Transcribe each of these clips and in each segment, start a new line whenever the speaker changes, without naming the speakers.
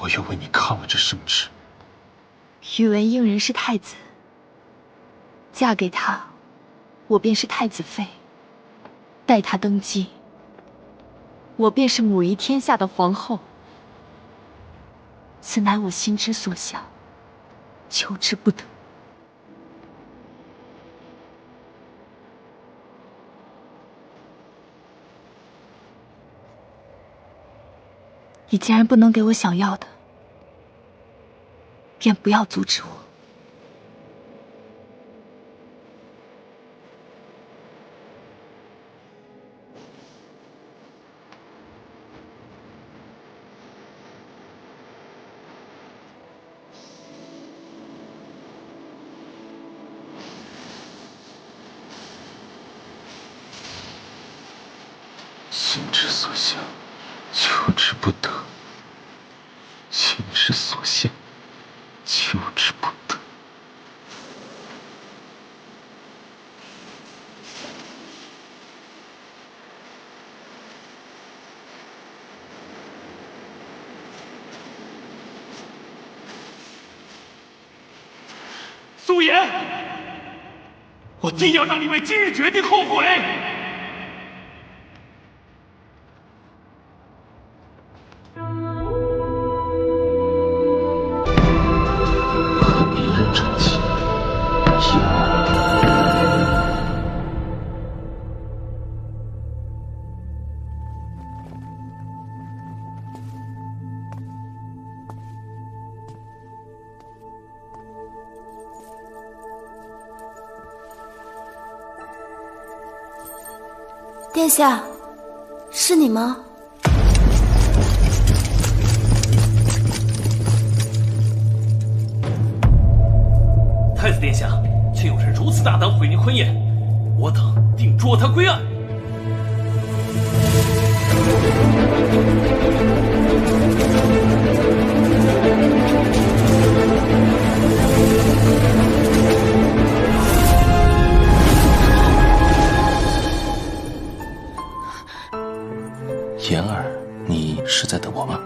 我要为你抗了这圣旨。
宇文应人是太子，嫁给他，我便是太子妃；待他登基，我便是母仪天下的皇后。此乃我心之所向，求之不得。你既然不能给我想要的，便不要阻止我。
心之所向，求之不得。心之所向，求之不得。
苏颜，我定要让你为今日决定后悔。
殿下，是你吗？
太子殿下，竟有人如此大胆毁灭婚宴，我等定捉他归案。
言儿，你是在等我吗？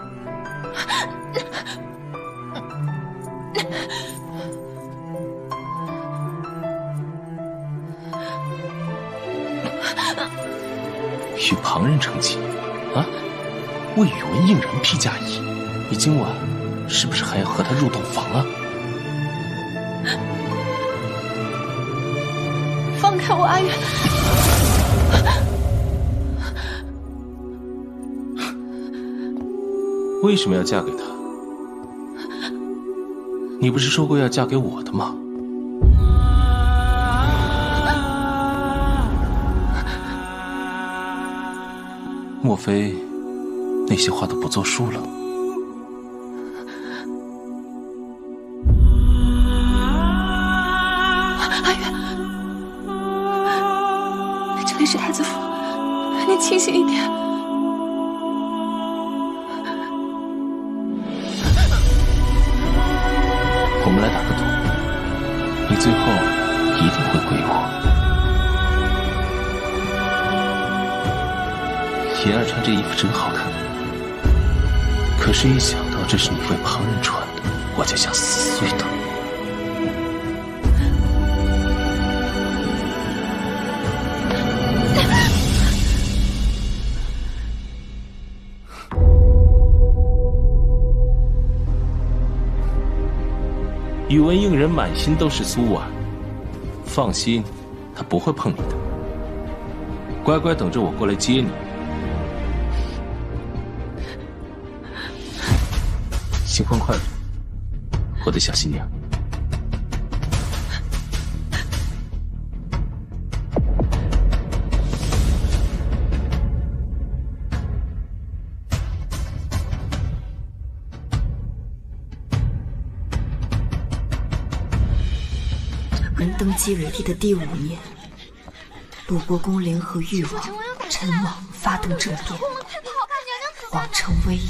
与旁人成亲啊？为宇文应然披嫁衣，你今晚是不是还要和他入洞房啊？
放开我，阿月！
为什么要嫁给他？你不是说过要嫁给我的吗？莫非那些话都不作数了？
阿月，这里是太子府，你清醒一点。
我们来打个赌，你最后一定会归我。言儿穿这衣服真好看，可是一想到这是你为旁人穿的，我就想撕碎它。宇文应人满心都是苏婉，放心，他不会碰你的。乖乖等着我过来接你。新婚快乐，我的小新娘。
人登基为帝的第5年，鲁国公联合誉王、陈王发动政变，皇城危矣。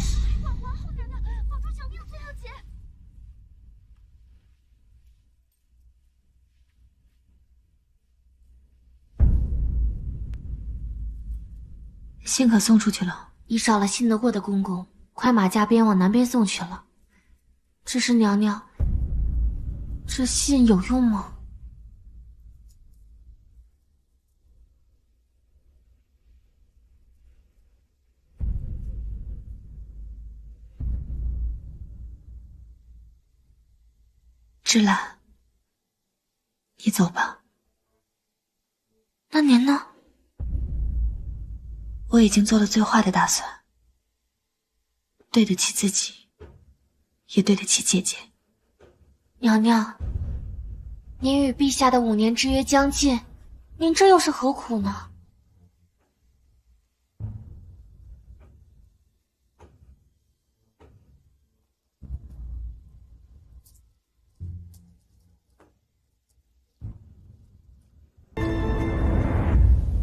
信可送出去了，
已找了信得过的公公，快马加鞭往南边送去了。
只是娘娘，这信有用吗？芝兰，你走吧。那您呢？我已经做了最坏的打算，对得起自己，也对得起姐姐。娘娘，您与陛下的5年之约将近，您这又是何苦呢？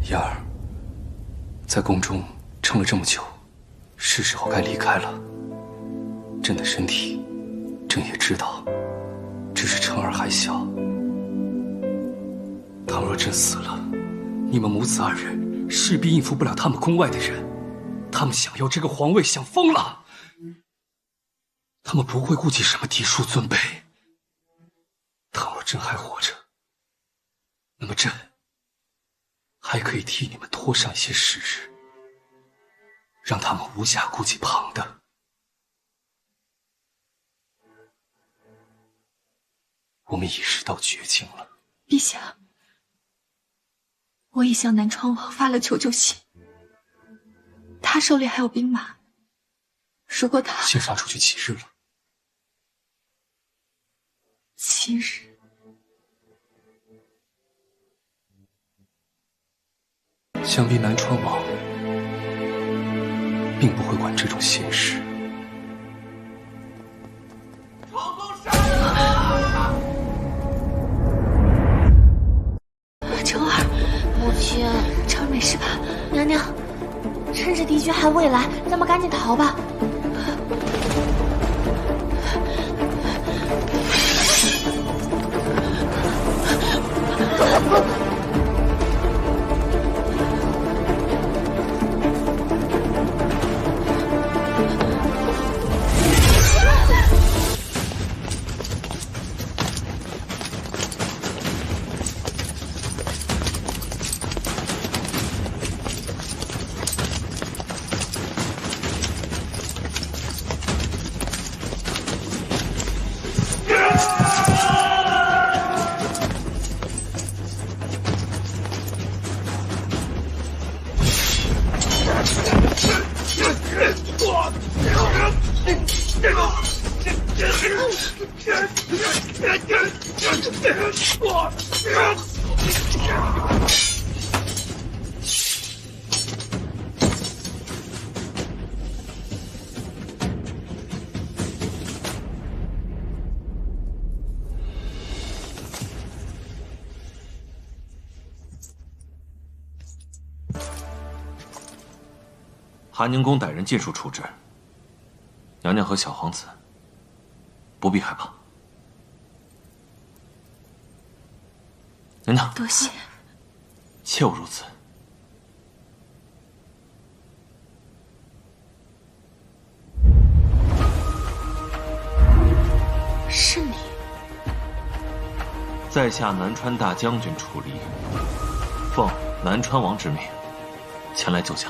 燕儿，在宫中撑了这么久，是时候该离开了。朕的身体，朕也知道，只是成儿还小。倘若朕死了，你们母子2人势必应付不了他们宫外的人。他们想要这个皇位，想疯了。他们不会顾及什么嫡庶尊卑。倘若朕还活着，那么朕还可以替你们拖上一些时日，让他们无暇顾及旁的。我们已是到绝境了。
陛下，我已向南川王发了求救信，他手里还有兵马，如果他……
先杀出去7日了。
7日。
想必南川王并不会管这种闲事。
成儿，母亲，成儿没事吧？娘娘，趁着敌军还未来，咱们赶紧逃吧。
寒宁宫歹人尽数处置，娘娘和小皇子不必害怕。娘娘，
多谢，
切勿如此。
是你，
在下南川大将军楚离，奉南川王之命前来救驾。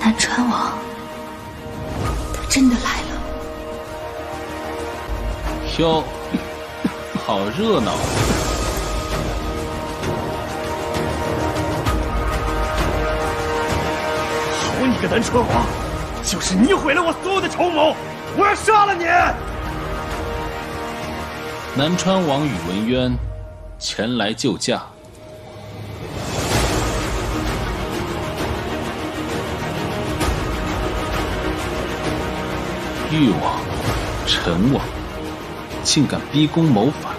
南川王，他真的来了。
哟，好热闹！
好你个南川王，就是你毁了我所有的筹谋，我要杀了你！
南川王宇文渊前来救驾。誉王、陈王竟敢逼宫谋反，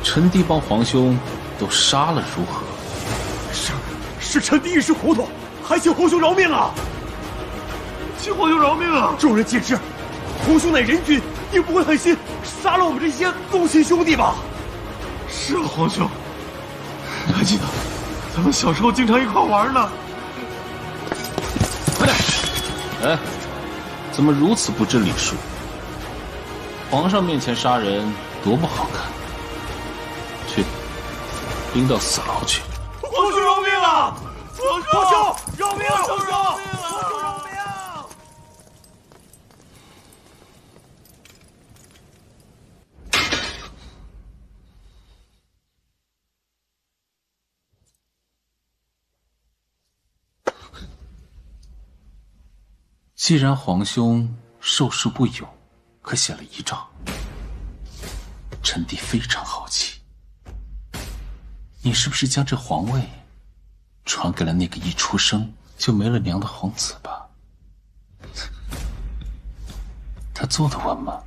陈帝帮皇兄都杀了如何？
是臣弟一时糊涂，还请皇兄饶命啊！请皇兄饶命啊！众人皆知，皇兄乃人君，定不会狠心杀了我们这些宗亲兄弟吧？是啊，皇兄，还记得咱们小时候经常一块玩呢。
快点！哎，怎么如此不知礼数？皇上面前杀人多不好看。去，拎到死牢去。
皇兄饶命啊！皇兄饶命啊！皇兄饶命！
既然皇兄受事不勇，可写了遗诏，臣弟非常好奇，你是不是将这皇位传给了那个一出生就没了娘的皇子吧？他坐得稳吗？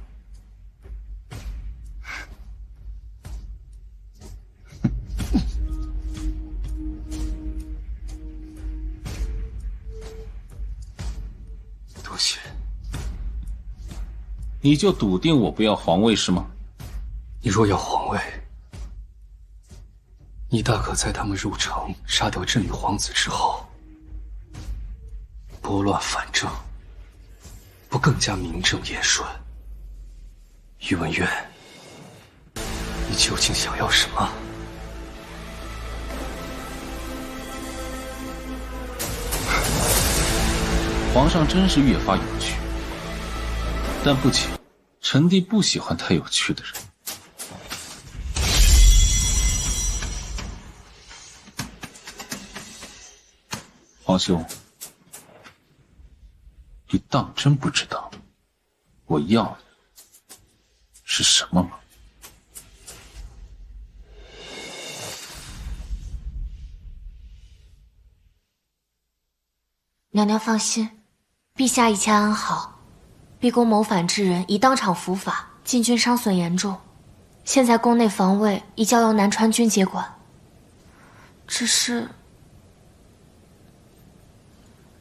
多谢。
你就笃定我不要皇位是吗？
你若要皇位，你大可在他们入城杀掉朕与皇子之后，拨乱反正，不更加名正言顺？宇文渊，你究竟想要什么？
皇上真是越发有趣，但不急，臣弟不喜欢太有趣的人。皇兄，你当真不知道我要的是什么吗？
娘娘放心，陛下一切安好。逼宫谋反之人已当场伏法，禁军伤损严重，现在宫内防卫已交由南川军接管。只是，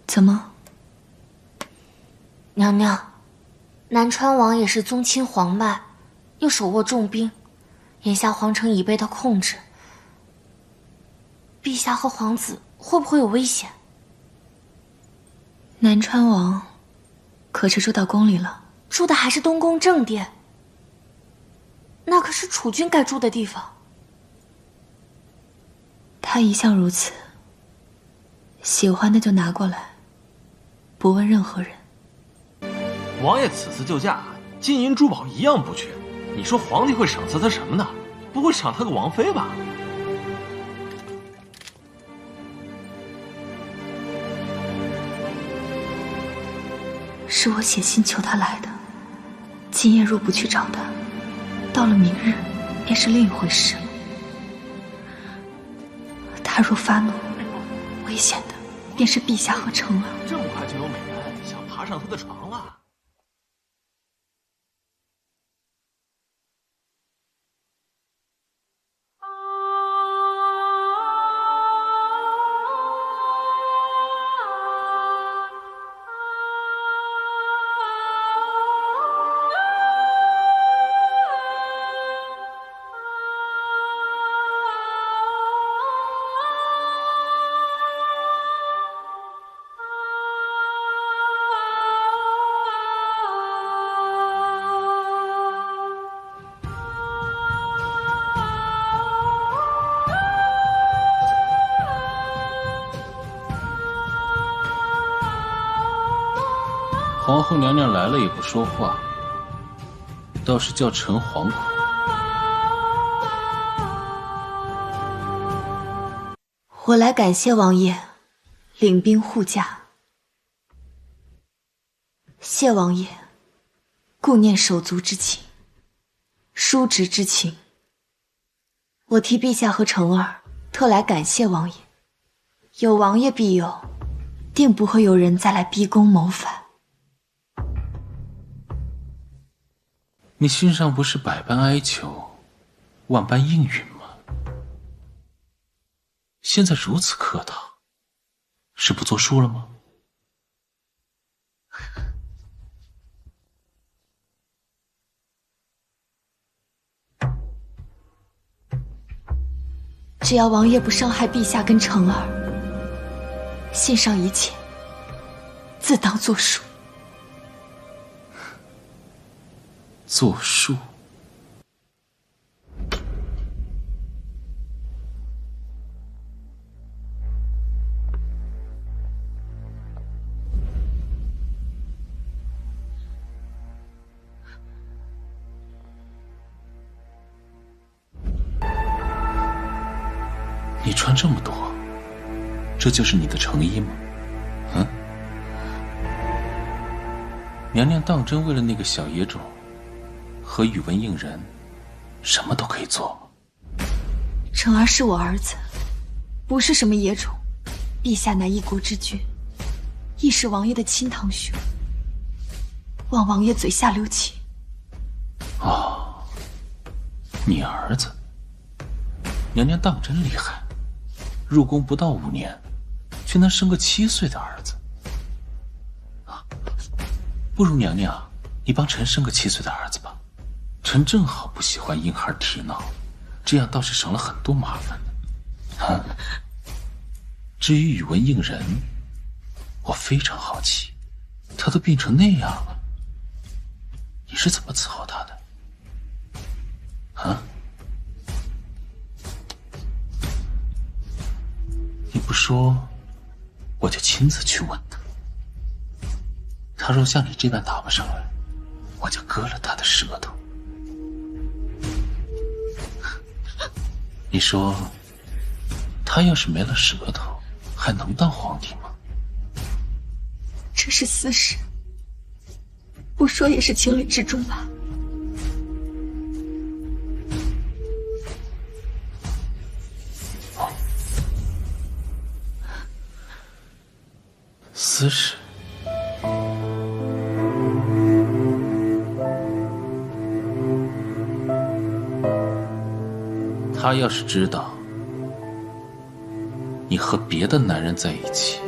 怎么？
娘娘，南川王也是宗亲皇脉，又手握重兵，眼下皇城已被他控制，陛下和皇子会不会有危险？
南川王可是住到宫里了？
住的还是东宫正殿，那可是储君该住的地方。
他一向如此，喜欢的就拿过来，不问任何人。
王爷此次救驾，金银珠宝一样不缺。你说皇帝会赏赐他什么呢？不会赏他个王妃吧？
是我写信求他来的。今夜若不去找他，到了明日便是另一回事了。他若发怒，危险的便是陛下和成儿。
这么快就有美人想爬上他的床了？
皇后娘娘来了也不说话，倒是叫臣惶恐。
我来感谢王爷领兵护驾。谢王爷顾念手足之情，叔侄之情。我替陛下和成儿特来感谢王爷。有王爷庇佑，定不会有人再来逼宫谋反。
你心上不是百般哀求，万般应允吗？现在如此客套，是不作数了吗？
只要王爷不伤害陛下跟成儿，信上一切自当作数。
作数。你穿这么多，这就是你的诚意吗？嗯？娘娘当真为了那个小野种和宇文应人，什么都可以做吗？
成儿是我儿子，不是什么野种。陛下乃一国之君，亦是王爷的亲堂兄，望王爷嘴下留情。
哦，你儿子，娘娘当真厉害。入宫不到5年，却能生个7岁的儿子。啊，不如娘娘，你帮臣生个7岁的儿子吧。臣正好不喜欢婴孩啼闹，这样倒是省了很多麻烦呢。啊，至于宇文应人，我非常好奇，他都病成那样了，你是怎么伺候他的？啊？你不说，我就亲自去问他。他若像你这般答不上来，我就割了他的舌头。你说，他要是没了舌头，还能当皇帝吗？
这是私事，不说也是情理之中吧。
私事。他要是知道你和别的男人在一起，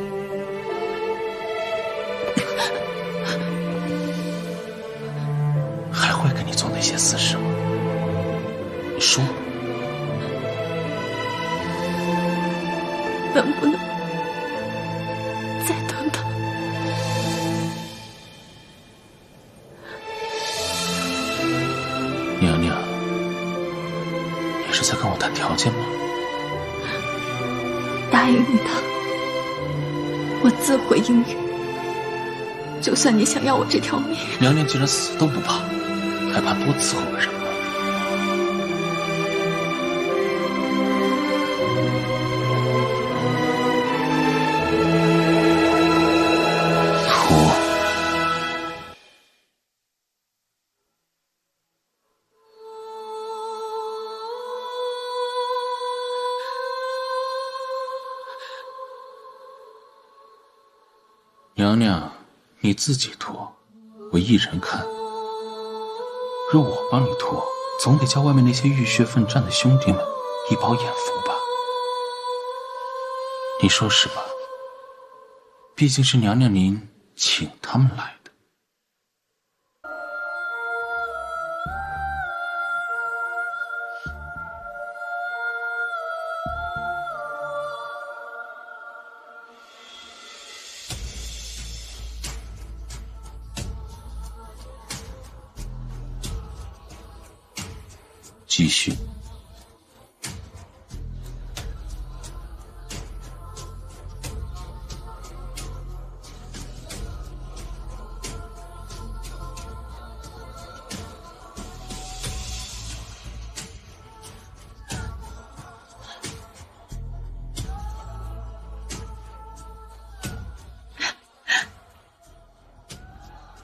还会跟你做那些私事吗？你说，
能不能再等等？
娘娘，你是在跟我谈条件吗？
答应你的，我自会应允。就算你想要我这条命，
娘娘既然死都不怕，还怕多伺候个人吗？娘娘，你自己脱，我一人看。若我帮你脱，总得叫外面那些浴血奋战的兄弟们一饱眼福吧？你说是吧？毕竟是娘娘您请他们来的。继续。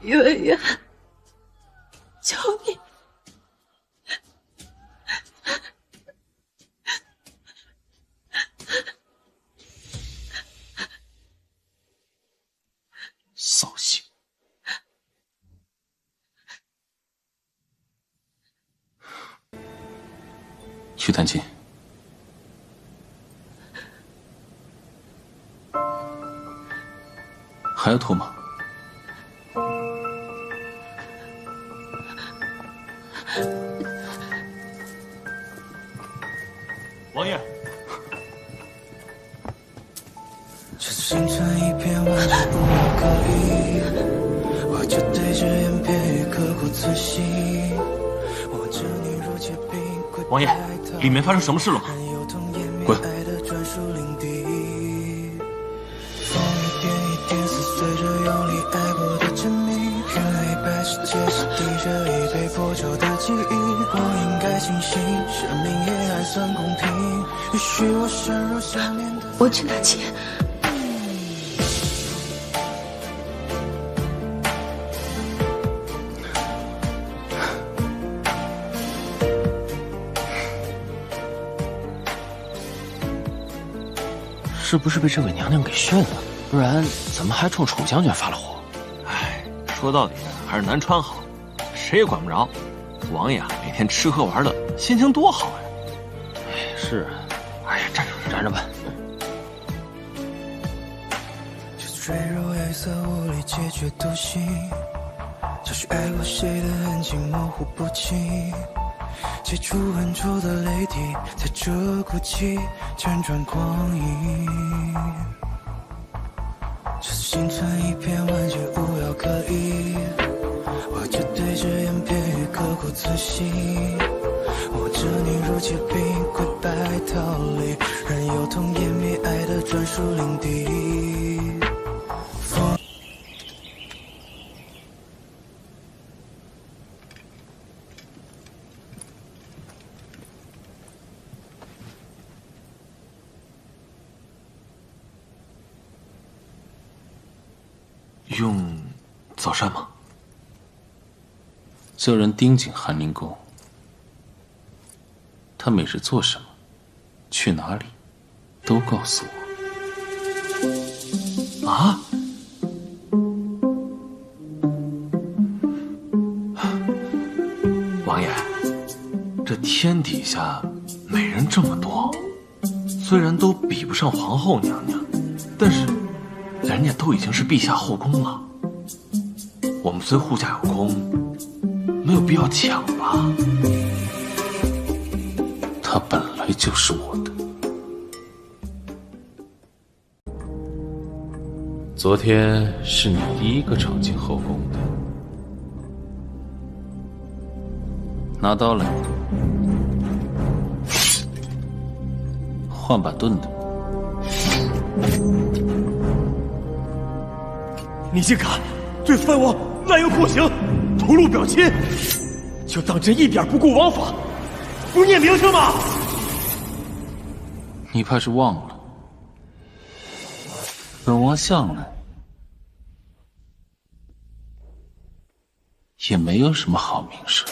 圆圆，求你。
扫兴。去探亲。还要脱吗？
王爷，
这青春一片完全不可以，我就对着眼，别刻骨铭心。
王爷，里面发生什么事了吗？
滚！
我去拿钱。
是不是被这位娘娘给训了？不然怎么还冲楚将军发了火？
哎，说到底还是南川好，谁也管不着。王爷啊，每天吃喝玩乐，心情多好呀！
哎，是啊。哎呀，站着站着吧。
坠入黑色无力解决独行，找寻爱过谁的痕迹模糊不清，接触浑浊的泪滴，在这孤寂辗转光阴。这心存一片完全无药可医，或者对着眼片语刻骨铭心，或者你如结冰溃败逃离，任由痛湮灭爱的专属领地。
用早膳吗？
叫人盯紧寒林宫。他每日做什么，去哪里，都告诉我。
啊？王爷，这天底下美人这么多，虽然都比不上皇后娘娘，但是人家都已经是陛下后宫了。我们虽护驾有功，没有必要抢吧？
她本来就是我的。昨天是你第一个闯进后宫的，拿刀来，换把钝的。
你竟敢对藩王滥用酷刑，屠戮表亲，就当真一点不顾王法，不念名声吗？
你怕是忘了，本王向来也没有什么好名声。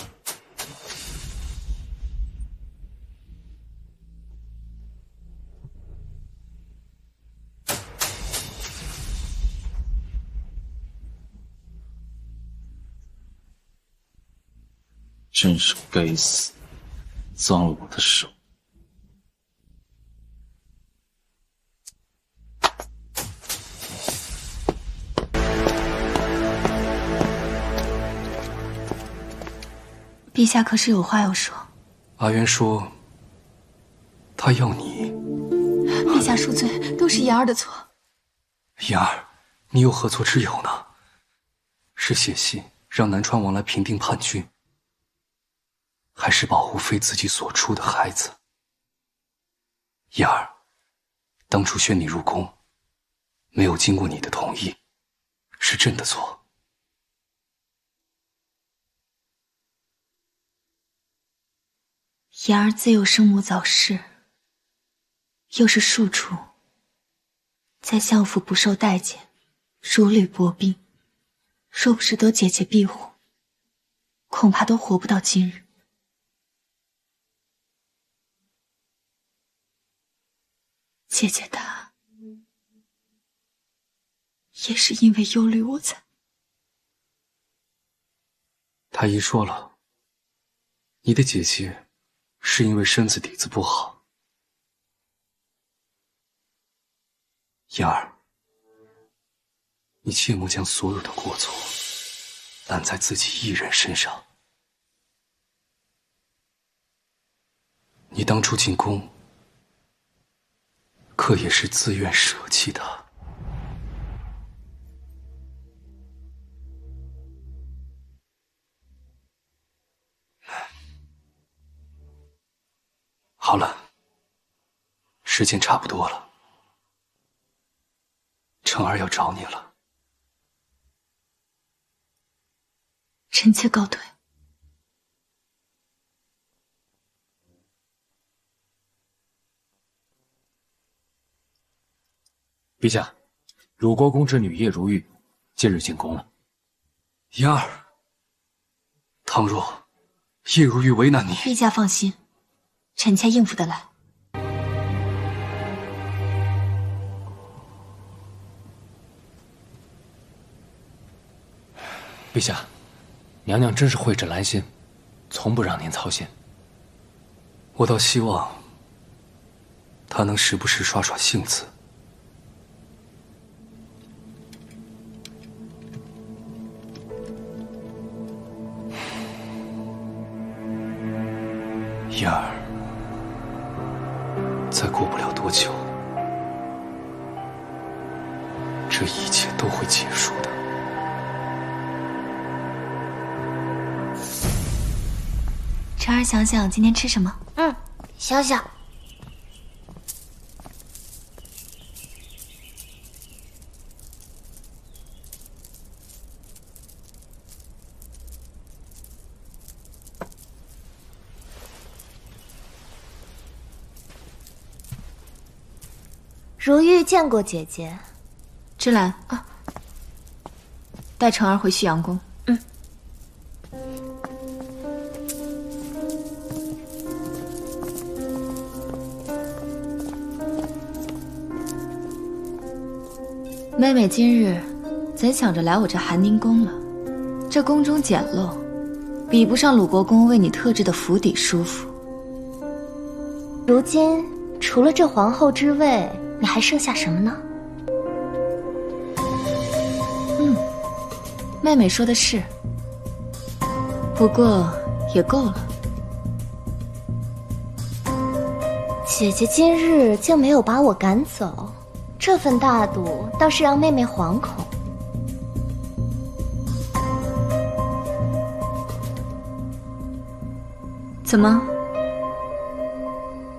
真是该死，脏了我的手。
陛下可是有话要说？
阿渊说，他要你。
陛下恕罪，都是言儿的错。
言儿，你有何错之有呢？是写信让南川王来平定叛军，还是保护非自己所出的孩子？言儿，当初宣你入宫，没有经过你的同意，是朕的错。
言儿自幼生母早逝，又是庶出，在相府不受待见，如履薄冰，若不是得姐姐庇护，恐怕都活不到今日。姐姐她也是因为忧虑我才。
太医说了，你的姐姐是因为身子底子不好。言儿，你切莫将所有的过错揽在自己一人身上。你当初进宫，可也是自愿舍弃的。好了，时间差不多了，成儿要找你了。
臣妾告退。
陛下，鲁国公之女叶如玉近日进宫了。
嫣儿，倘若叶如玉为难你，
陛下放心，臣妾应付得来。
陛下，娘娘真是蕙质兰心，从不让您操心。
我倒希望她能时不时耍耍性子。燕儿，再过不了多久，这一切都会结束的。
晨儿想想今天吃什么？
想想。
如玉见过姐姐。
芝兰啊，带晨儿回旭阳宫。妹妹今日怎想着来我这寒宁宫了？这宫中简陋，比不上鲁国公为你特制的府邸舒服。
如今除了这皇后之位，你还剩下什么呢？
妹妹说的是，不过也够了。
姐姐今日竟没有把我赶走，这份大度倒是让妹妹惶恐。
怎么？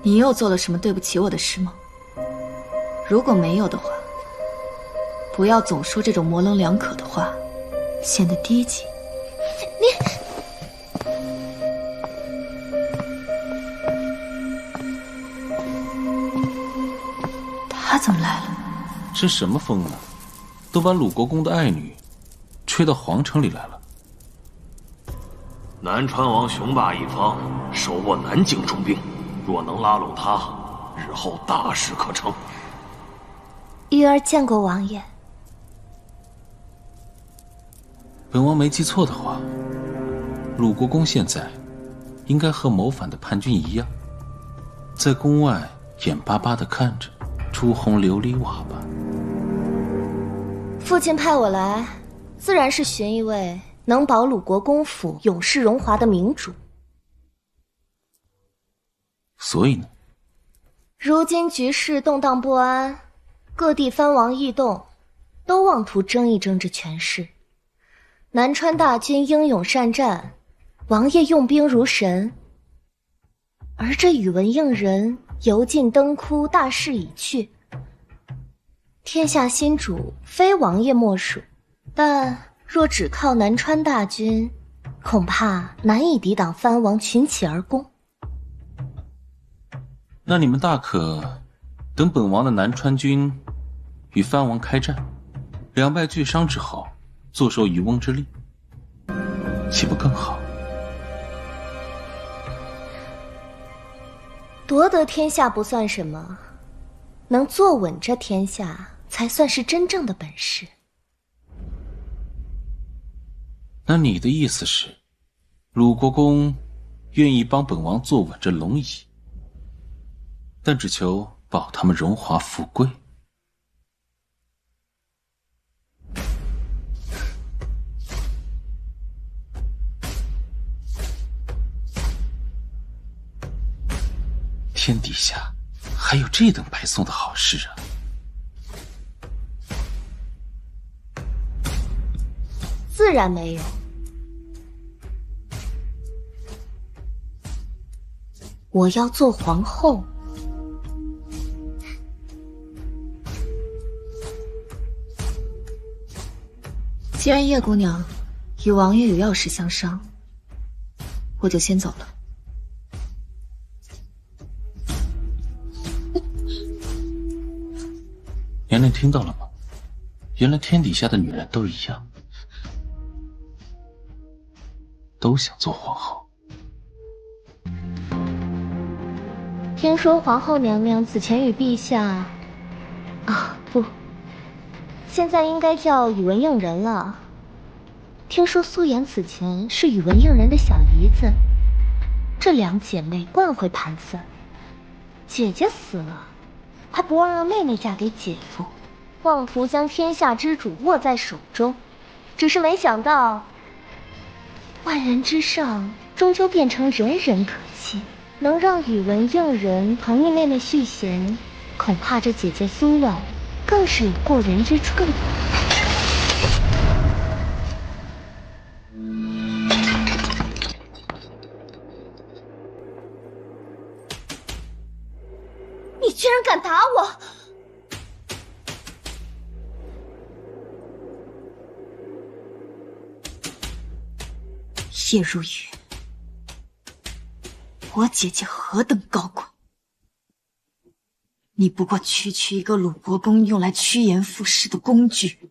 你又做了什么对不起我的事吗？如果没有的话，不要总说这种模棱两可的话，显得低级。他怎么来了？
这什么风呢？都把鲁国公的爱女吹到皇城里来了。
南川王雄霸一方，手握南境重兵，若能拉拢他，日后大事可成。
玉儿见过王爷。
本王没记错的话，鲁国公现在应该和谋反的叛军一样，在宫外眼巴巴地看着朱红琉璃瓦吧。
父亲派我来，自然是寻一位能保鲁国公府永世荣华的明主。
所以呢？
如今局势动荡不安，各地藩王异动，都妄图争一争这权势。南川大军英勇善战，王爷用兵如神，而这宇文应人油尽灯枯，大势已去。天下新主非王爷莫属，但若只靠南川大军，恐怕难以抵挡藩王群起而攻。
那你们大可等本王的南川军与藩王开战，两败俱伤之后，坐收渔翁之利，岂不更好？
夺得天下不算什么，能坐稳这天下才算是真正的本事。
那你的意思是，鲁国公愿意帮本王坐稳这龙椅，但只求保他们荣华富贵？天底下还有这等白送的好事啊！
自然没有。我要做皇后。
既然叶姑娘与王爷有要事相商，我就先走了。
娘娘听到了吗？原来天底下的女人都一样，都想做皇后。
听说皇后娘娘此前与陛下……不，现在应该叫宇文应人了。听说苏颜此前是宇文应人的小姨子，这两姐妹惯会盘算，姐姐死了，还不忘让妹妹嫁给姐夫，妄图将天下之主握在手中。只是没想到，万人之上终究变成人人可欺。能让宇文应人同意妹妹续弦，恐怕这姐姐苏婉更是有过人之处。你居然敢打我！
叶如雨，我姐姐何等高贵，你不过区区一个鲁国公用来趋炎附势的工具，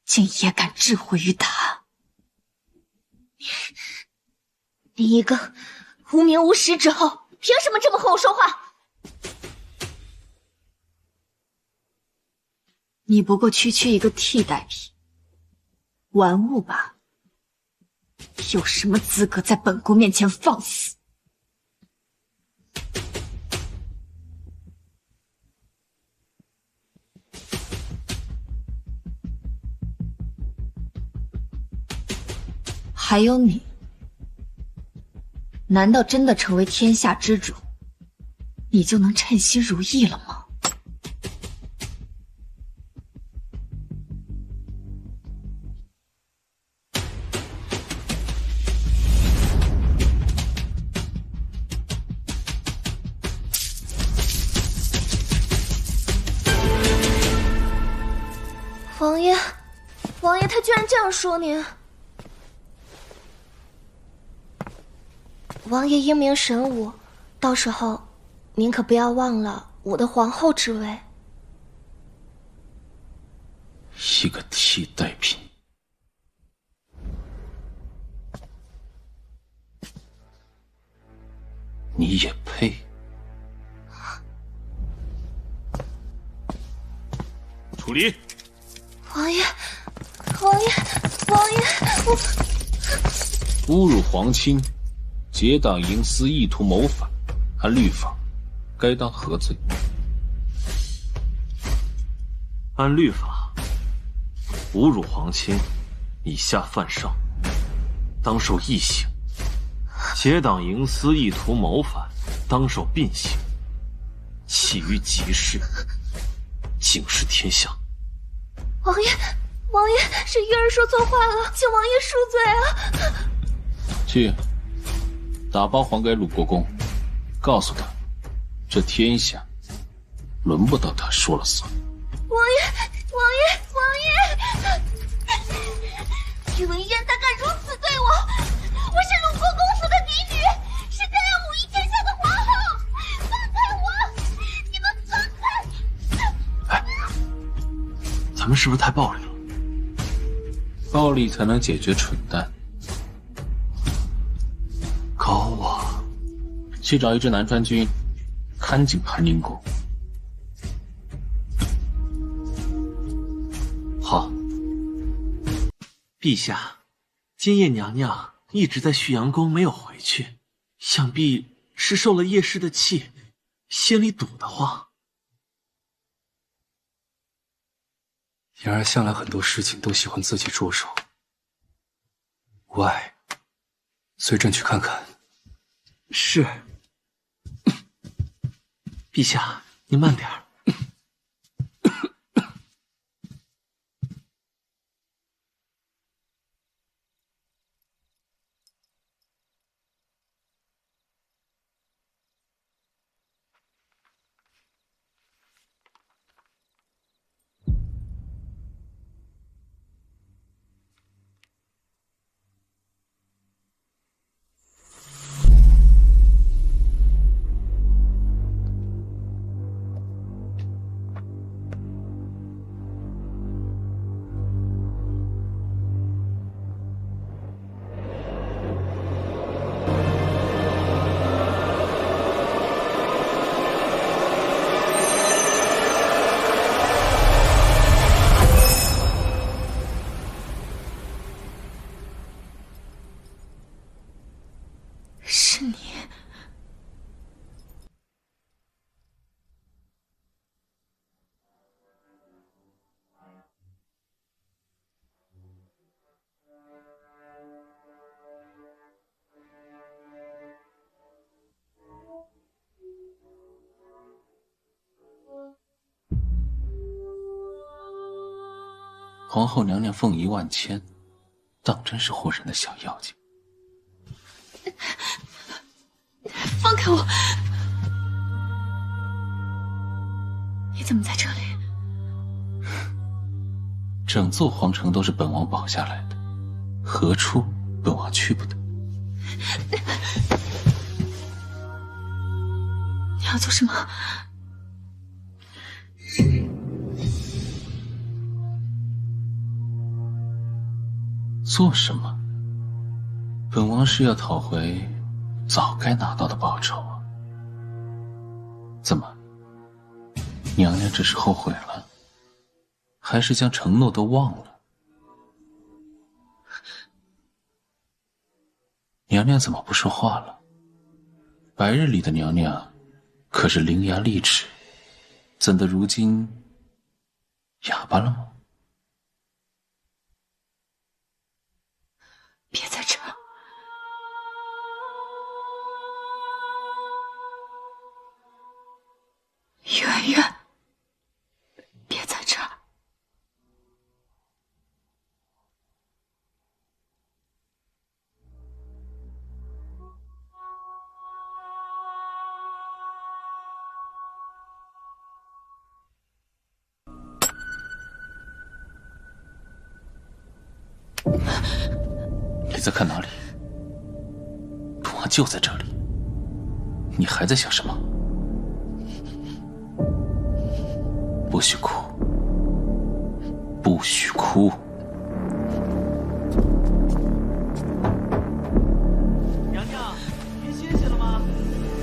竟也敢置毁于他！
你一个无名无实之后，凭什么这么和我说话？
你不过区区一个替代品，玩物吧。有什么资格在本宫面前放肆？还有你，难道真的成为天下之主，你就能称心如意了吗？
王爷他居然这样说您。王爷英明神武，到时候您可不要忘了我的皇后之位。
一个替代品，你也配？
楚离，
王爷，
侮辱皇亲，结党营私，意图谋反，按律法，该当何罪？
按律法，侮辱皇亲，以下犯上，当受缢刑；结党营私，意图谋反，当受并刑；起于极事，警示天下。
王爷，是玉儿说错话了，请王爷恕罪啊！
去，打包还给鲁国公，告诉他，这天下轮不到他说了算。
王爷！宇文燕他敢如此对我，我是鲁国公府的嫡女，是该要母仪天下的皇后，放开我！你们放开！
哎，咱们是不是太暴力了？
暴力才能解决蠢蛋。
高啊！
去找一支南川军，看紧韩宁宫。
好。陛下，今夜娘娘一直在旭阳宫没有回去，想必是受了叶氏的气，心里堵得慌。
妍儿向来很多事情都喜欢自己着手，无碍，随朕去看看。
是。陛下，您慢点儿。
皇后娘娘凤仪万千，当真是唬人的小妖精。
放开我！你怎么在这里？
整座皇城都是本王保下来的，何处本王去不得？
你要做什么？
做什么？本王是要讨回早该拿到的报酬啊！怎么，娘娘这是后悔了，还是将承诺都忘了？娘娘怎么不说话了？白日里的娘娘可是伶牙俐齿，怎的如今哑巴了吗？
别在这！圆圆，别在这儿！
你在看哪里？本王就在这里，你还在想什么？不许哭，不许哭！
娘娘，您歇息了吗？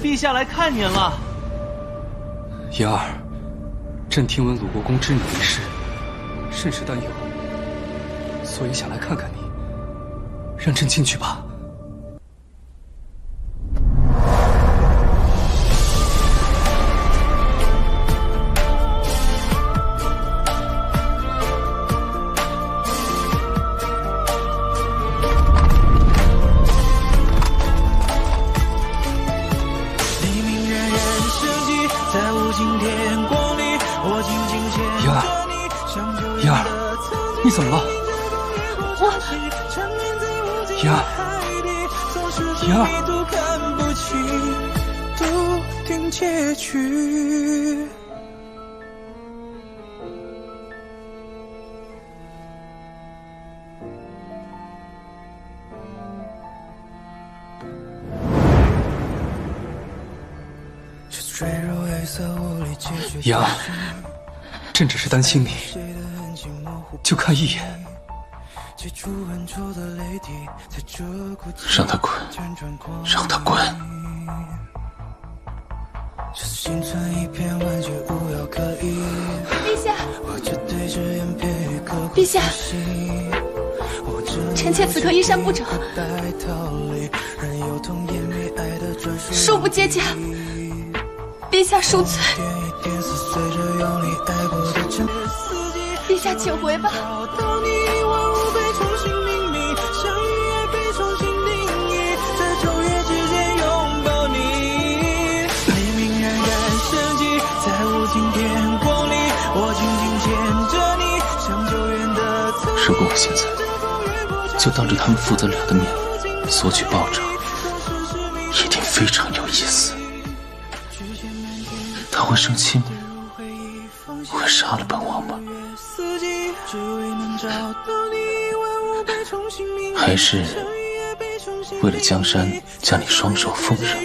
陛下来看您了。
妍儿，朕听闻鲁国公知你一事，甚是担忧，所以想来看看你。让朕进去吧。
黎明冉冉升起，在无尽天光里，我紧紧牵着你。
妍儿，你怎么了？妍儿，妍儿，
都看不清，都听结局。
妍儿，朕只是担心你，就看一眼。
让他滚，让他滚！
陛下，陛下，臣妾此刻衣衫不整，恕不接驾，陛下恕罪。陛下请回吧。
如果我现在就当着他们父子俩的面索取报酬，一定非常有意思。他会生气吗？会杀了本王吗？还是为了江山将你双手奉上？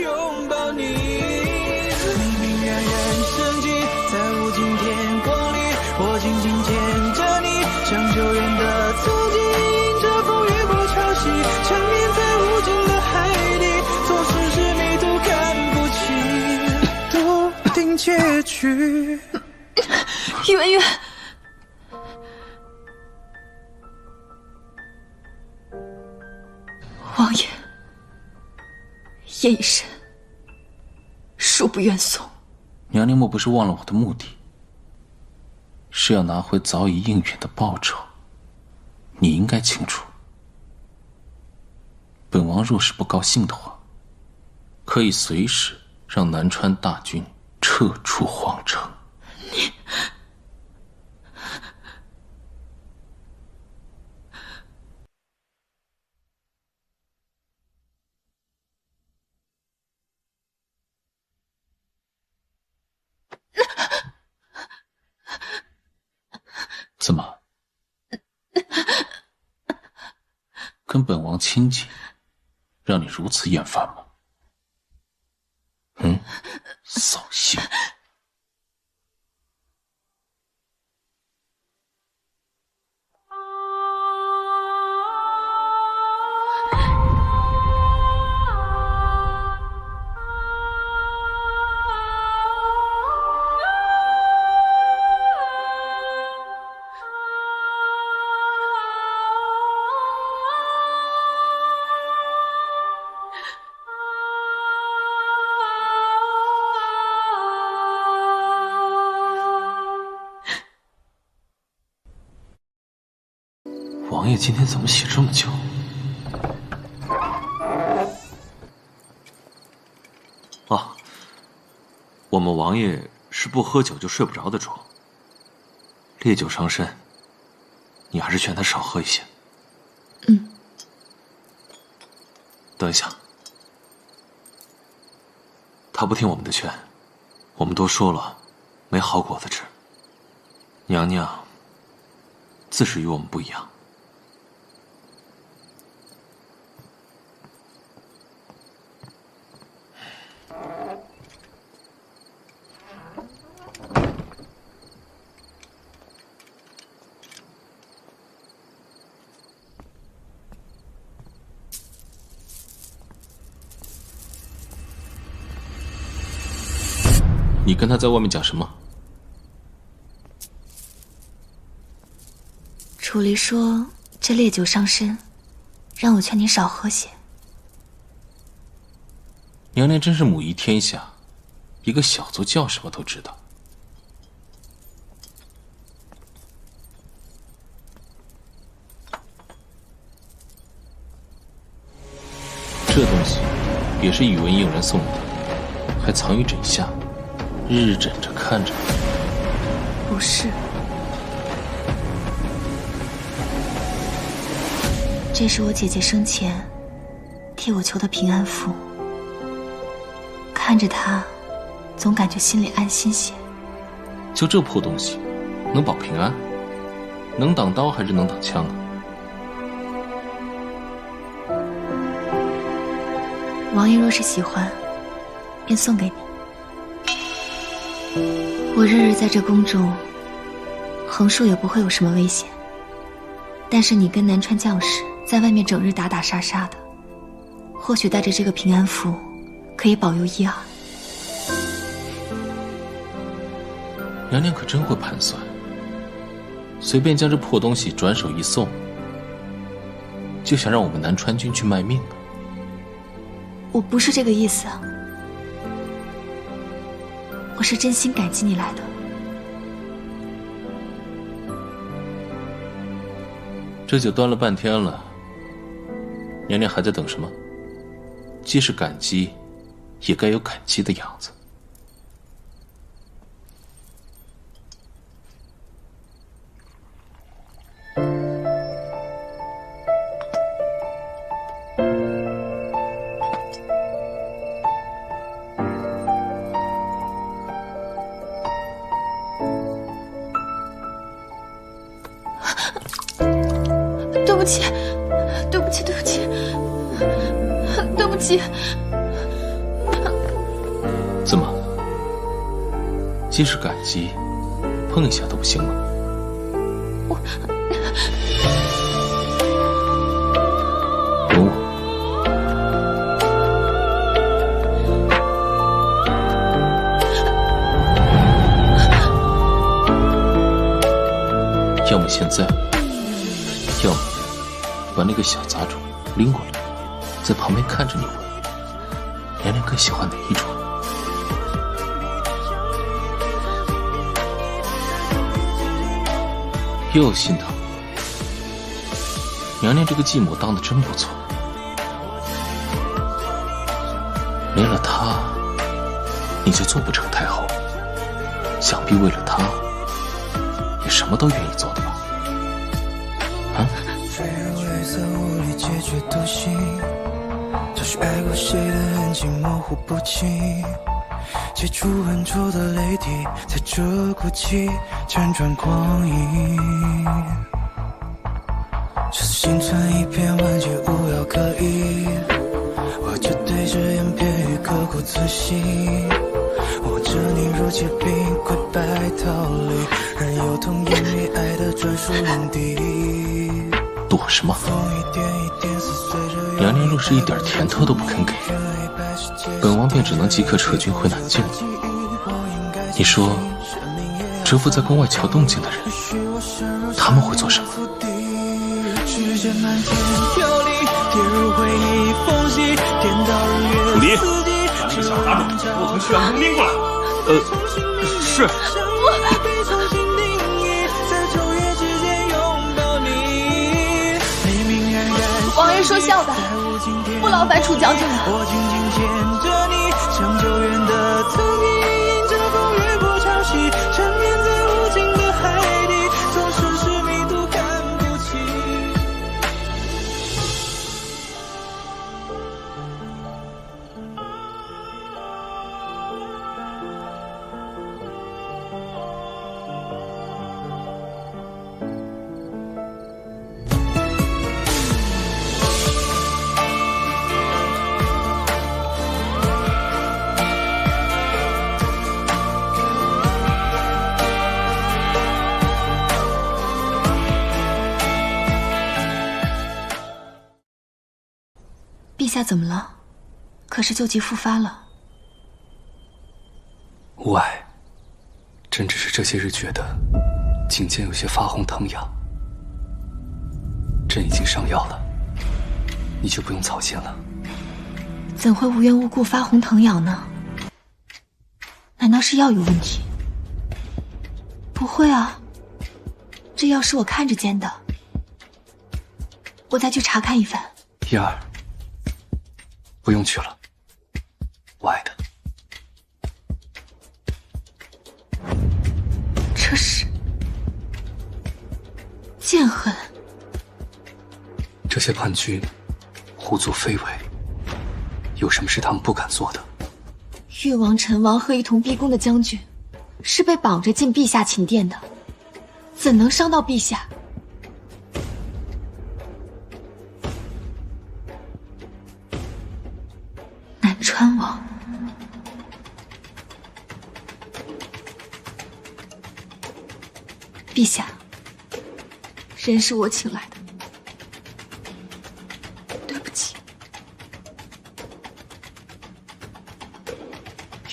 我紧紧牵着你，像久远的曾经，迎着风越过潮汐，缠绵在无尽的海底，做事是你都看不清，都听结局。
圆圆，王爷，夜已深，恕不愿送。
娘娘莫不是忘了我的目的？是要拿回早已应允的报酬，你应该清楚。本王若是不高兴的话，可以随时让南川大军撤出皇城。怎么？跟本王亲近，让你如此厌烦吗？扫兴。
王爷今天怎么写这么久？啊，我们王爷是不喝酒就睡不着的主。烈酒伤身，你还是劝他少喝一些。等一下，他不听我们的劝，我们都说了，没好果子吃。娘娘自是与我们不一样。
你跟他在外面讲什么？
楚离说这烈酒伤身，让我劝你少喝些。
娘娘真是母仪天下，一个小卒叫什么都知道。这东西也是宇文应人送的，还藏于枕下，日日枕着看着。
不是，这是我姐姐生前替我求的平安符，看着它，总感觉心里安心些。
就这破东西，能保平安？能挡刀还是能挡枪啊？
王爷若是喜欢，便送给你。我日日在这宫中，横竖也不会有什么危险。但是你跟南川将士在外面整日打打杀杀的，或许带着这个平安符，可以保佑一二。
娘娘可真会盘算，随便将这破东西转手一送，就想让我们南川军去卖命啊！
我不是这个意思啊，我是真心感激你来的。
这酒端了半天了，娘娘还在等什么？既是感激，也该有感激的样子。
对不起，对不起，对不起，对不起。
怎么？既是感激，碰一下都不行吗？容我。要么现在，要么把那个小杂种拎过来，在旁边看着你闻。娘娘更喜欢哪一种？又心疼。娘娘这个继母当得真不错，没了她，你就做不成太后。想必为了她，也什么都愿意做的吧？啊？
坠入泪色无力解决独行，找寻爱过谁的痕迹模糊不清，接触浑浊的泪滴，在这哭泣辗转光阴。这心存一片万劫，无药可医。我就对着眼片语，刻骨自心。握着你如结冰，跪拜逃离，任由痛湮灭爱的专属领地。
躲什么？娘娘若是一点甜头都不肯给，本王便只能即刻撤军回南境了。你说，蛰伏在宫外瞧动静的人，他们会做什么？
徒
弟，把这个小子打住，不能去让佣兵过来。是。
王爷说笑的，不劳烦楚将军了。
我紧紧牵着你，像久远的曾经，迎着风越过潮汐，沉湎在无尽的海底，总是执迷途看不清。
陛下怎么了？可是旧疾复发了。
无碍，朕只是这些日觉得颈间有些发红疼痒，朕已经上药了，你就不用操心了。
怎会无缘无故发红疼痒呢？难道是药有问题？不会啊，这药是我看着煎的。我再去查看一番。
燕儿，不用去了，我爱的。
这是剑痕。
这些叛军胡作非为，有什么是他们不敢做的？
越王、陈王和一同逼宫的将军，是被绑着进陛下寝殿的，怎能伤到陛下？南川王，陛下，人是我请来的，对不起。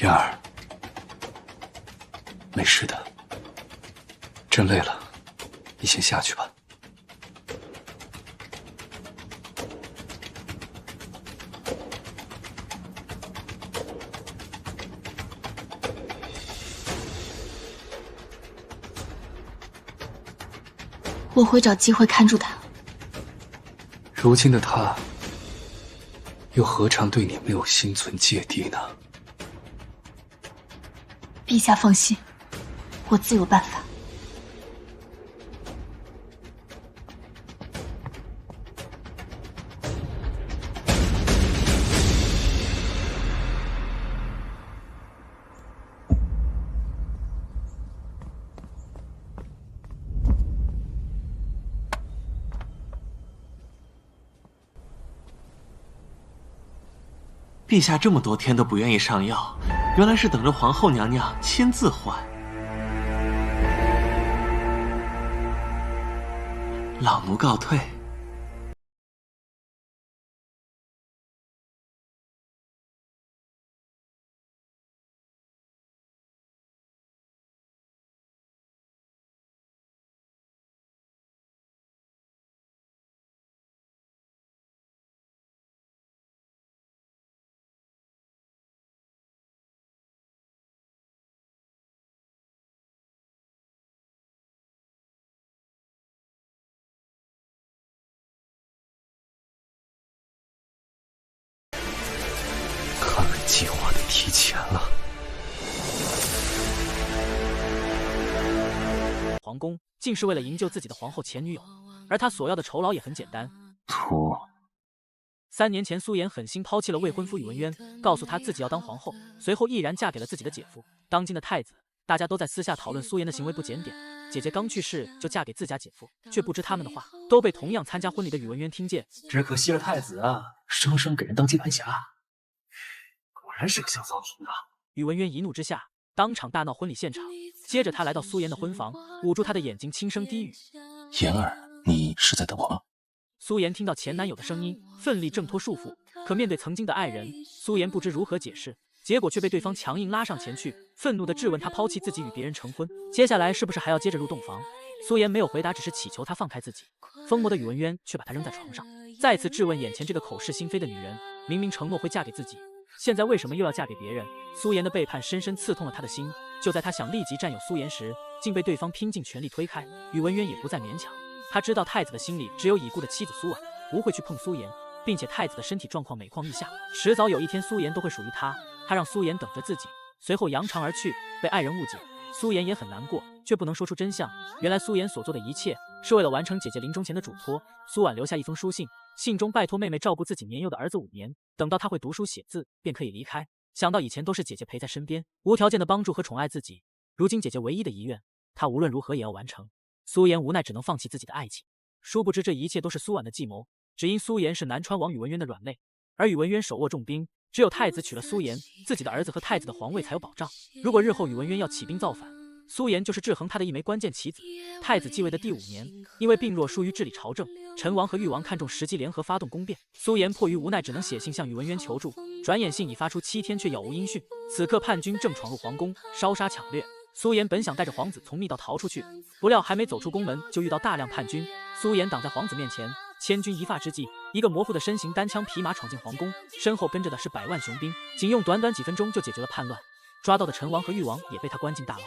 燕儿，没事的，朕累了，你先下去吧。
我会找机会看住他。
如今的他，又何尝对你没有心存芥蒂呢？
陛下放心，我自有办法。
陛下这么多天都不愿意上药，原来是等着皇后娘娘亲自换。老奴告退。
计划的提前了。
皇宫竟是为了营救自己的皇后前女友，而他所要的酬劳也很简单。3年前，苏妍狠心抛弃了未婚夫宇文渊，告诉他自己要当皇后，随后毅然嫁给了自己的姐夫，当今的太子。大家都在私下讨论苏妍的行为不检点，姐姐刚去世就嫁给自家姐夫，却不知他们的话都被同样参加婚礼的宇文渊听见。
只可惜了太子啊，生生给人当接盘侠，果然是个小骚瓶啊！
宇文渊一怒之下，当场大闹婚礼现场。接着他来到苏妍的婚房，捂住她的眼睛，轻声低语：“
妍儿，你是在等我吗？”
苏妍听到前男友的声音，奋力挣脱束缚，可面对曾经的爱人，苏妍不知如何解释，结果却被对方强硬拉上前去，愤怒地质问他抛弃自己与别人成婚，接下来是不是还要接着入洞房？苏妍没有回答，只是祈求他放开自己。疯魔的宇文渊却把他扔在床上，再次质问眼前这个口是心非的女人，明明承诺会嫁给自己，现在为什么又要嫁给别人？苏妍的背叛深深刺痛了他的心，就在他想立即占有苏妍时，竟被对方拼尽全力推开。宇文渊也不再勉强，他知道太子的心里只有已故的妻子苏婉，不会去碰苏妍，并且太子的身体状况每况愈下，迟早有一天苏妍都会属于他。他让苏妍等着自己，随后扬长而去，被爱人误解。苏妍也很难过，却不能说出真相。原来苏妍所做的一切是为了完成姐姐临终前的嘱托。苏婉留下一封书信，信中拜托妹妹照顾自己年幼的儿子5年，等到他会读书写字，便可以离开。想到以前都是姐姐陪在身边，无条件的帮助和宠爱自己，如今姐姐唯一的遗愿，他无论如何也要完成。苏妍无奈只能放弃自己的爱情。殊不知这一切都是苏婉的计谋，只因苏妍是南川王宇文渊的软肋，而宇文渊手握重兵，只有太子娶了苏妍，自己的儿子和太子的皇位才有保障。如果日后宇文渊要起兵造反，苏妍就是制衡他的一枚关键棋子。太子继位的第5年，因为病弱疏于治理朝政，陈王和誉王看中时机联合发动宫变，苏妍迫于无奈只能写信向宇文渊求助。转眼信已发出7天，却杳无音讯。此刻叛军正闯入皇宫，烧杀抢掠。苏妍本想带着皇子从密道逃出去，不料还没走出宫门，就遇到大量叛军。苏妍挡在皇子面前，千钧一发之际，一个模糊的身形单枪匹马闯进皇宫，身后跟着的是100万雄兵，仅用短短几分钟就解决了叛乱。抓到的陈王和誉王也被他关进大牢。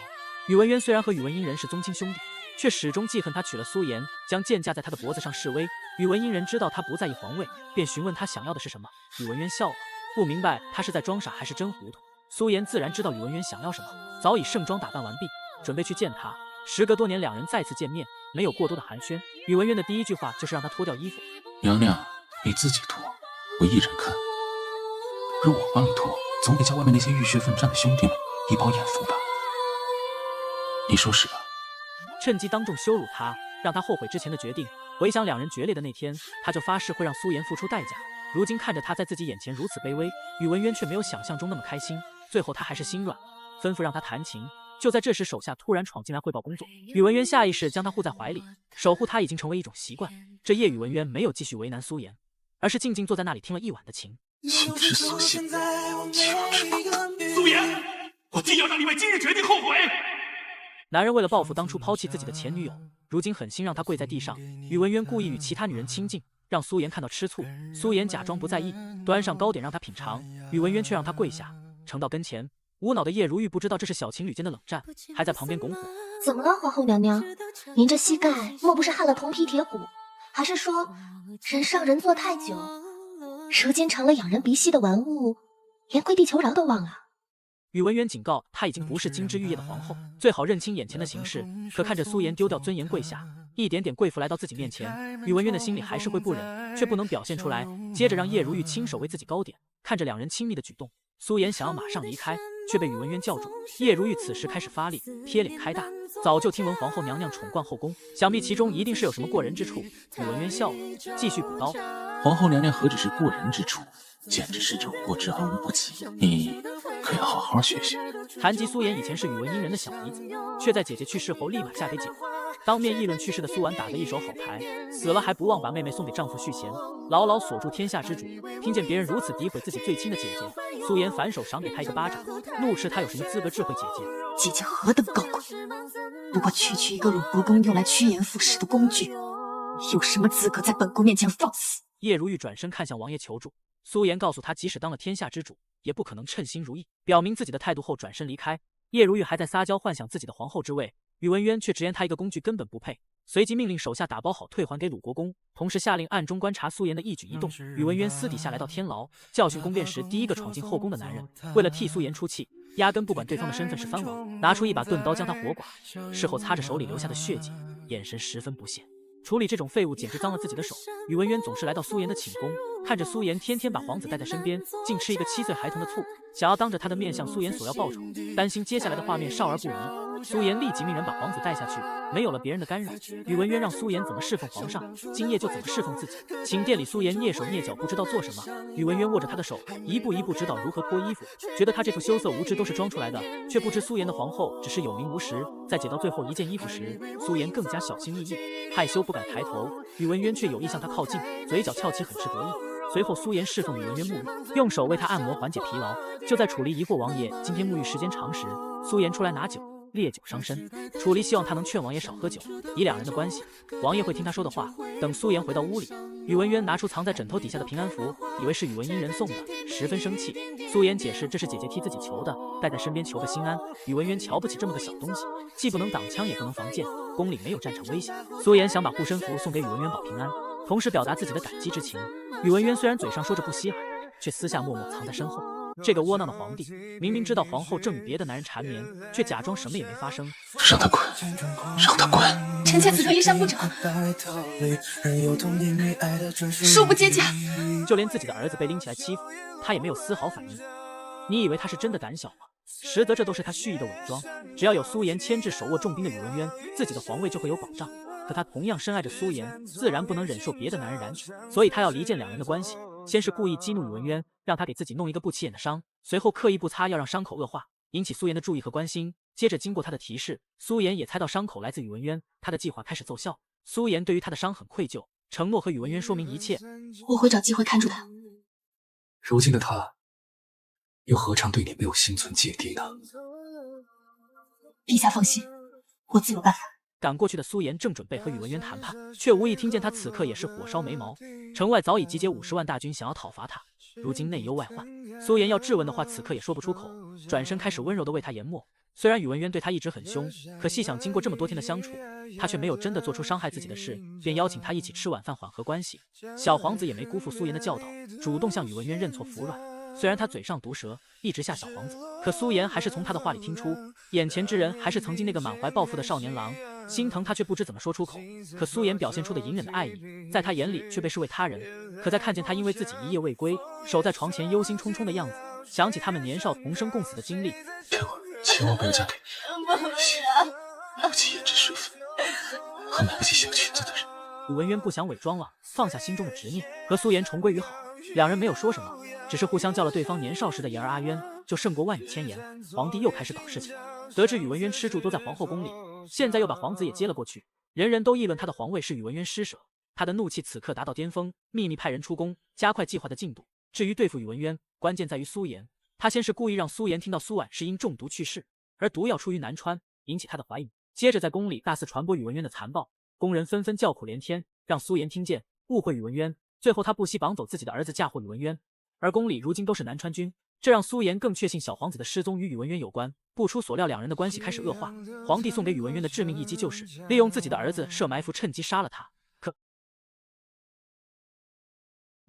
宇文渊虽然和宇文英人是宗亲兄弟，却始终记恨他娶了苏妍，将剑架在他的脖子上示威。宇文英人知道他不在意皇位，便询问他想要的是什么。宇文渊笑了，不明白他是在装傻还是真糊涂。苏妍自然知道宇文渊想要什么，早已盛装打扮完毕，准备去见他。时隔多年，两人再次见面，没有过多的寒暄。宇文渊的第一句话就是让他脱掉衣服。
娘娘，你自己脱，我一人看。若我帮你脱，总得叫外面那些浴血奋战的兄弟们一饱眼福吧？你说是吧？
趁机当众羞辱他，让他后悔之前的决定。回想两人决裂的那天，他就发誓会让苏妍付出代价。如今看着他在自己眼前如此卑微，宇文渊却没有想象中那么开心。最后他还是心软，吩咐让他弹琴。就在这时，手下突然闯进来汇报工作。宇文渊下意识将他护在怀里，守护他已经成为一种习惯。这夜，宇文渊没有继续为难苏妍，而是静静坐在那里听了一晚的琴。
情之所向，求之不得。
苏妍，我定要让你为今日决定后悔。
男人为了报复当初抛弃自己的前女友，如今狠心让她跪在地上。宇文渊故意与其他女人亲近，让苏妍看到吃醋。苏妍假装不在意，端上糕点让她品尝。宇文渊却让她跪下，呈到跟前。无脑的叶如玉不知道这是小情侣间的冷战，还在旁边拱火。
怎么了，皇后娘娘？您这膝盖莫不是焊了铜皮铁骨？还是说人上人坐太久，如今成了仰人鼻息的玩物，连跪地求饶都忘了？
宇文渊警告她已经不是金枝玉叶的皇后，最好认清眼前的形势。可看着苏妍丢掉尊严跪下，一点点跪伏来到自己面前，宇文渊的心里还是会不忍，却不能表现出来。接着让叶如玉亲手为自己糕点。看着两人亲密的举动，苏妍想要马上离开，却被宇文渊叫住。叶如玉此时开始发力，撇脸开大。早就听闻皇后娘娘宠冠后宫，想必其中一定是有什么过人之处。宇文渊笑了，继续补刀。
皇后娘娘何止是过人之处，简直是有过之而无不及。你可要好好学学。
谈及苏妍以前是宇文英人的小姨子，却在姐姐去世后立马嫁给姐夫。当面议论去世的苏婉打得一手好牌，死了还不忘把妹妹送给丈夫续弦，牢牢锁住天下之主。听见别人如此诋毁自己最亲的姐姐，苏妍反手赏给她一个巴掌，怒斥她有什么资格智慧姐姐。
姐姐何等高贵，不过区区一个鲁国公用来趋炎附势的工具，有什么资格在本宫面前放肆？
叶如玉转身看向王爷求助，苏妍告诉他，即使当了天下之主，也不可能称心如意，表明自己的态度后转身离开。叶如玉还在撒娇幻想自己的皇后之位，宇文渊却直言他一个工具根本不配，随即命令手下打包好退还给鲁国公，同时下令暗中观察苏妍的一举一动。宇文渊私底下来到天牢，教训宫变时第一个闯进后宫的男人，为了替苏妍出气，压根不管对方的身份是藩王，拿出一把钝刀将他活剐。事后擦着手里留下的血迹，眼神十分不屑。处理这种废物简直脏了自己的手。宇文渊总是来到苏妍的寝宫，看着苏颜天天把皇子带在身边，竟吃一个7岁孩童的醋，想要当着他的面向苏颜索要报酬，担心接下来的画面少儿不宜。苏颜立即命人把皇子带下去，没有了别人的干扰，宇文渊让苏颜怎么侍奉皇上，今夜就怎么侍奉自己。寝殿里，苏颜蹑手蹑脚，不知道做什么。宇文渊握着他的手，一步一步指导如何脱衣服，觉得他这副羞涩无知都是装出来的，却不知苏颜的皇后只是有名无实。在解到最后一件衣服时，苏颜更加小心翼翼，害羞不敢抬头。宇文渊却有意向他靠近，嘴角翘起，很是得意。随后，苏颜侍奉宇文渊沐浴，用手为他按摩缓解疲劳。就在楚离疑惑王爷今天沐浴时间长时，苏颜出来拿酒。烈酒伤身，楚离希望他能劝王爷少喝酒，以两人的关系，王爷会听他说的话。等苏颜回到屋里，宇文渊拿出藏在枕头底下的平安符，以为是宇文殷人送的，十分生气。苏颜解释这是姐姐替自己求的，带在身边求个心安。宇文渊瞧不起这么个小东西，既不能挡枪也不能防剑，宫里没有战场危险。苏颜想把护身符送给宇文渊保平安，同时表达自己的感激之情。宇文渊虽然嘴上说着不稀罕，却私下默默藏在身后。这个窝囊的皇帝，明明知道皇后正与别的男人缠绵，却假装什么也没发生。
让他滚，让他滚！
臣妾此刻衣衫不整，恕不接驾。
就连自己的儿子被拎起来欺负，他也没有丝毫反应。你以为他是真的胆小吗？实则这都是他蓄意的伪装。只要有苏颜牵制手握重兵的宇文渊，自己的皇位就会有保障。可他同样深爱着苏颜，自然不能忍受别的男人染指，所以他要离间两人的关系。先是故意激怒宇文渊，让他给自己弄一个不起眼的伤，随后刻意不擦，要让伤口恶化，引起苏颜的注意和关心。接着经过他的提示，苏颜也猜到伤口来自宇文渊，他的计划开始奏效。苏颜对于他的伤很愧疚，承诺和宇文渊说明一切。
我会找机会看住他。
如今的他，又何尝对你没有心存芥蒂呢？
陛下放心，我自有办法。
赶过去的苏颜正准备和宇文渊谈判，却无意听见他此刻也是火烧眉毛。城外早已集结50万大军，想要讨伐他。如今内忧外患，苏颜要质问的话，此刻也说不出口，转身开始温柔地为他研墨。虽然宇文渊对他一直很凶，可细想经过这么多天的相处，他却没有真的做出伤害自己的事，便邀请他一起吃晚饭缓和关系。小皇子也没辜负苏颜的教导，主动向宇文渊认错服软。虽然他嘴上毒舌，一直吓小皇子，可苏颜还是从他的话里听出，眼前之人还是曾经那个满怀抱负的少年郎。心疼他却不知怎么说出口，可苏颜表现出的隐忍的爱意，在他眼里却被视为他人。可在看见他因为自己一夜未归，守在床前忧心忡忡的样子，想起他们年少同生共死的经历，
千万不要嫁给来不及胭脂水粉和买不起小裙子的人。
宇文渊不想伪装了，放下心中的执念，和苏颜重归于好。两人没有说什么，只是互相叫了对方年少时的言儿阿渊，就胜过万语千言。皇帝又开始搞事情，得知宇文渊吃住都在皇后宫里，现在又把皇子也接了过去，人人都议论他的皇位是宇文渊施舍。他的怒气此刻达到巅峰，秘密派人出宫，加快计划的进度。至于对付宇文渊，关键在于苏颜。他先是故意让苏颜听到苏婉是因中毒去世，而毒药出于南川，引起他的怀疑。接着在宫里大肆传播宇文渊的残暴，宫人纷纷叫苦连天，让苏颜听见，误会宇文渊。最后他不惜绑走自己的儿子嫁祸宇文渊，而宫里如今都是南川军，这让苏颜更确信小皇子的失踪与宇文渊有关。不出所料，两人的关系开始恶化。皇帝送给宇文渊的致命一击就是利用自己的儿子设埋伏，趁机杀了他。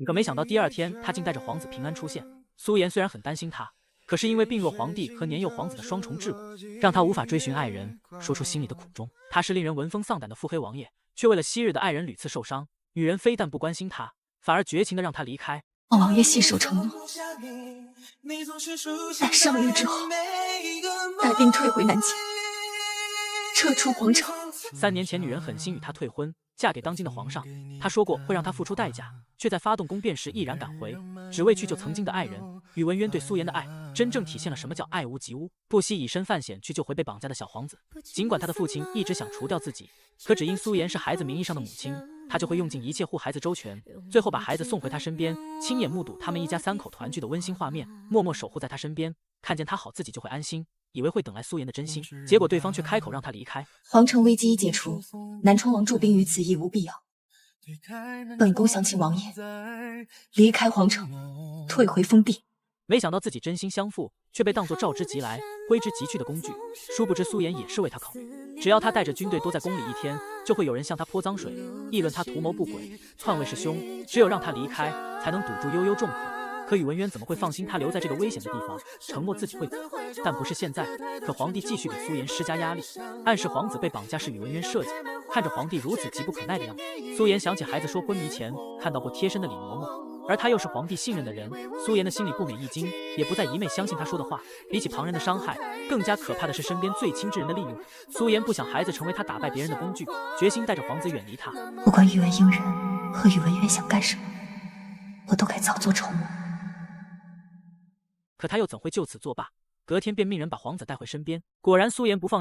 可没想到第二天他竟带着皇子平安出现。苏颜虽然很担心他，可是因为病弱皇帝和年幼皇子的双重桎梏，让他无法追寻爱人，说出心里的苦衷。他是令人闻风丧胆的腹黑王爷，却为了昔日的爱人屡次受伤。女人非但不关心他，反而绝情的让他离开。
王爷信守承诺，待上日之后，带兵退回南京，撤出皇城。
3年前女人狠心与他退婚，嫁给当今的皇上。他说过会让他付出代价，却在发动宫变时毅然赶回，只为去救曾经的爱人。宇文渊对苏颜的爱，真正体现了什么叫爱屋及乌，不惜以身犯险去救回被绑架的小皇子。尽管他的父亲一直想除掉自己，可只因苏颜是孩子名义上的母亲，他就会用尽一切护孩子周全，最后把孩子送回他身边，亲眼目睹他们一家3口团聚的温馨画面，默默守护在他身边，看见他好自己就会安心，以为会等来苏颜的真心，结果对方却开口让他离开。
皇城危机已解除，南川王驻兵于此亦无必要。本宫想请王爷离开皇城，退回封地。
没想到自己真心相负，却被当作召之即来、挥之即去的工具。殊不知苏颜也是为他考虑，只要他带着军队多在宫里1天，就会有人向他泼脏水，议论他图谋不轨、篡位是凶。只有让他离开，才能堵住悠悠众口。可宇文渊怎么会放心他留在这个危险的地方？承诺自己会走，但不是现在。可皇帝继续给苏颜施加压力，暗示皇子被绑架是宇文渊设计。看着皇帝如此急不可耐的样子，苏颜想起孩子说昏迷前看到过贴身的李嬷嬷，而他又是皇帝信任的人，苏颜的心里不免一惊，也不再一昧相信他说的话。比起旁人的伤害，更加可怕的是身边最亲之人的利用。苏颜不想孩子成为他打败别人的工具，决心带着皇子远离他。
不管宇文英人和宇文渊想干什么，我都该早做筹谋。
可他又怎会就此作罢？隔天便命人把皇子带回身边，果然苏颜不放